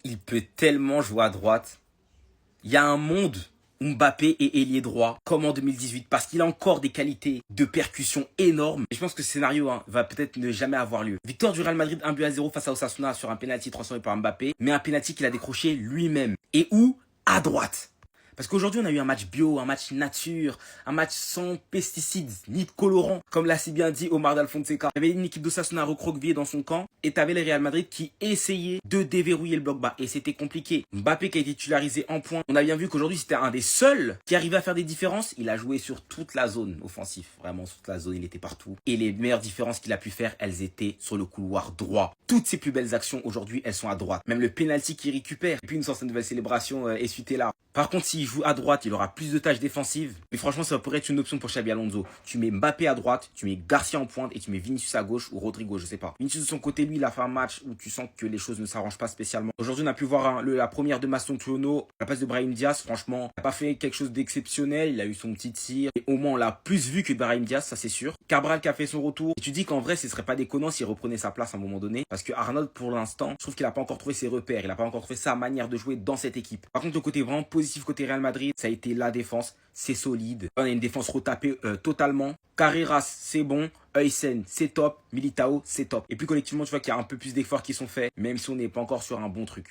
Il peut tellement jouer à droite. Il y a un monde où Mbappé est ailier droit, comme en 2018, parce qu'il a encore des qualités de percussion énormes. Et je pense que ce scénario va peut-être ne jamais avoir lieu. Victoire du Real Madrid 1-0 face à Osasuna sur un penalty transformé par Mbappé, mais un penalty qu'il a décroché lui-même. Et où? À droite. Parce qu'aujourd'hui, on a eu un match bio, un match nature, un match sans pesticides, ni de colorants, comme l'a si bien dit Omar Dal Fonseca. Il y avait une équipe d'Osasuna recroquevillée dans son camp, et t'avais le Real Madrid qui essayait de déverrouiller le bloc bas, et c'était compliqué. Mbappé qui a été titularisé en pointe. On a bien vu qu'aujourd'hui, c'était un des seuls qui arrivait à faire des différences. Il a joué sur toute la zone offensive, vraiment toute la zone, il était partout. Et les meilleures différences qu'il a pu faire, elles étaient sur le couloir droit. Toutes ses plus belles actions aujourd'hui, elles sont à droite. Même le penalty qu'il récupère, et puis une sorte de nouvelle célébration essuie là. Par contre, s'il joue à droite, il aura plus de tâches défensives. Mais franchement, ça pourrait être une option pour Xabi Alonso. Tu mets Mbappé à droite, tu mets Garcia en pointe et tu mets Vinicius à gauche ou Rodrigo, je sais pas. Vinicius de son côté, lui, il a fait un match où tu sens que les choses ne s'arrangent pas spécialement. Aujourd'hui, on a pu voir la première de Masson Tuono à la place de Brahim Diaz. Franchement, il n'a pas fait quelque chose d'exceptionnel. Il a eu son petit tir. Et au moins, on l'a plus vu que Brahim Diaz, ça c'est sûr. Cabral qui a fait son retour. Et tu dis qu'en vrai, ce serait pas déconnant s'il reprenait sa place à un moment donné. Parce que Arnold, pour l'instant, je trouve qu'il a pas encore trouvé ses repères. Il a pas encore trouvé sa manière de jouer dans cette équipe. Par contre, le côté vraiment positif côté Real Madrid, ça a été la défense, c'est solide. On a une défense retapée totalement. Carreras, c'est bon. Huysen, c'est top. Militao, c'est top. Et puis collectivement, tu vois qu'il y a un peu plus d'efforts qui sont faits, même si on n'est pas encore sur un bon truc.